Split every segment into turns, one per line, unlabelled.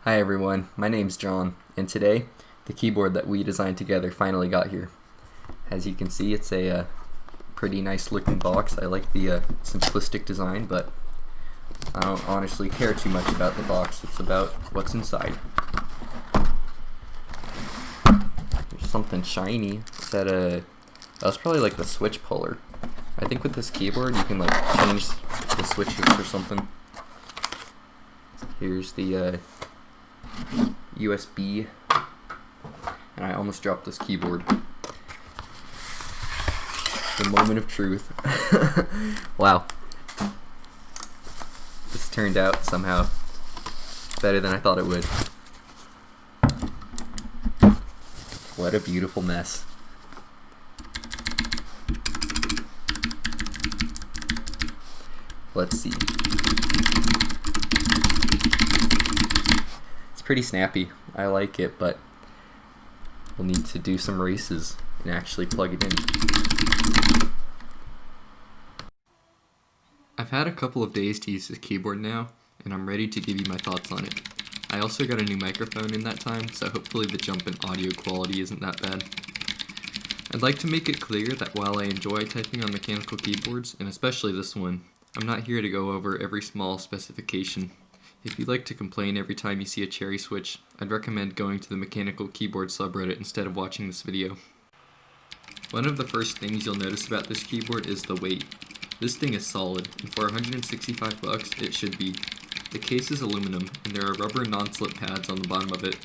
Hi everyone, my name's John, and today the keyboard that we designed together finally got here. As you can see, it's a pretty nice looking box. I like the simplistic design, but I don't honestly care too much about the box. It's about what's inside. There's something shiny. That's probably like the switch puller. I think with this keyboard you can like change the switches or something. Here's the USB, and I almost dropped this keyboard. The moment of truth. Wow. This turned out somehow better than I thought it would. What a beautiful mess. Let's see. It's pretty snappy. I like it, but we'll need to do some races and actually plug it in. I've had a couple of days to use this keyboard now, and I'm ready to give you my thoughts on it. I also got a new microphone in that time, so hopefully the jump in audio quality isn't that bad. I'd like to make it clear that while I enjoy typing on mechanical keyboards, and especially this one, I'm not here to go over every small specification. If you'd like to complain every time you see a cherry switch, I'd recommend going to the mechanical keyboard subreddit instead of watching this video. One of the first things you'll notice about this keyboard is the weight. This thing is solid, and for $165 it should be. The case is aluminum, and there are rubber non-slip pads on the bottom of it.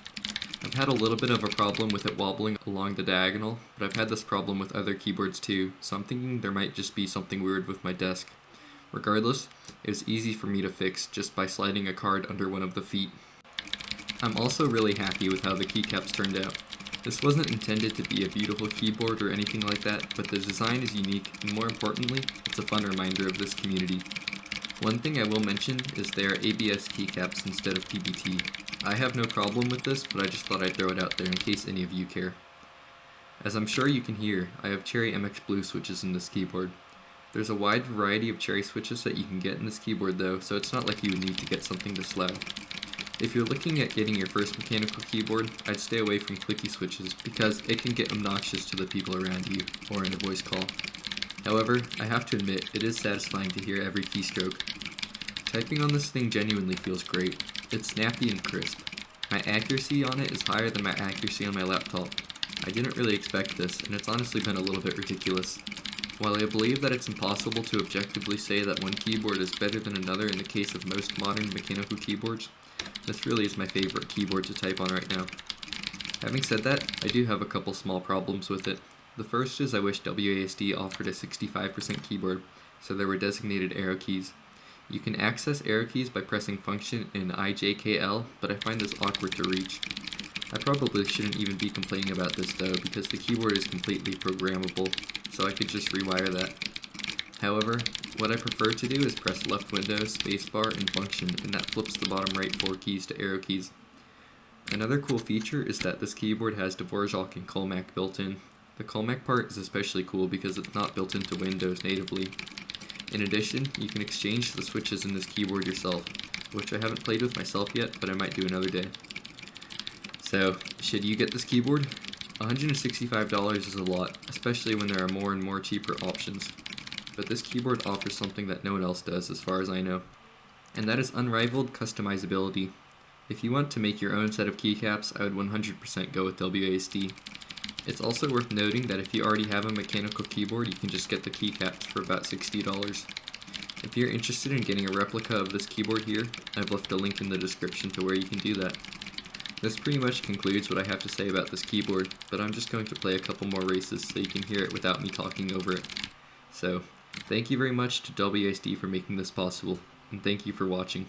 I've had a little bit of a problem with it wobbling along the diagonal, but I've had this problem with other keyboards too, so I'm thinking there might just be something weird with my desk. Regardless, it was easy for me to fix just by sliding a card under one of the feet. I'm also really happy with how the keycaps turned out. This wasn't intended to be a beautiful keyboard or anything like that, but the design is unique, and more importantly, it's a fun reminder of this community. One thing I will mention is they are ABS keycaps instead of PBT. I have no problem with this, but I just thought I'd throw it out there in case any of you care. As I'm sure you can hear, I have Cherry MX Blue switches in this keyboard. There's a wide variety of cherry switches that you can get in this keyboard though, so it's not like you would need to get something this loud. If you're looking at getting your first mechanical keyboard, I'd stay away from clicky switches because it can get obnoxious to the people around you, or in a voice call. However, I have to admit, it is satisfying to hear every keystroke. Typing on this thing genuinely feels great. It's snappy and crisp. My accuracy on it is higher than my accuracy on my laptop. I didn't really expect this, and it's honestly been a little bit ridiculous. While I believe that it's impossible to objectively say that one keyboard is better than another in the case of most modern mechanical keyboards, this really is my favorite keyboard to type on right now. Having said that, I do have a couple small problems with it. The first is I wish WASD offered a 65% keyboard, so there were designated arrow keys. You can access arrow keys by pressing function in IJKL, but I find this awkward to reach. I probably shouldn't even be complaining about this though, because the keyboard is completely programmable, so I could just rewire that. However, what I prefer to do is press left window, spacebar, and function, and that flips the bottom right 4 keys to arrow keys. Another cool feature is that this keyboard has Dvorak and Colmac built in. The Colmac part is especially cool because it's not built into Windows natively. In addition, you can exchange the switches in this keyboard yourself, which I haven't played with myself yet, but I might do another day. So, should you get this keyboard? $165 is a lot, especially when there are more and more cheaper options. But this keyboard offers something that no one else does as far as I know, and that is Unrivaled Customizability. If you want to make your own set of keycaps, I would 100% go with WASD. It's also worth noting that if you already have a mechanical keyboard, you can just get the keycaps for about $60. If you're interested in getting a replica of this keyboard here, I've left a link in the description to where you can do that. This pretty much concludes what I have to say about this keyboard, but I'm just going to play a couple more races so you can hear it without me talking over it. So, thank you very much to WASD for making this possible, and thank you for watching.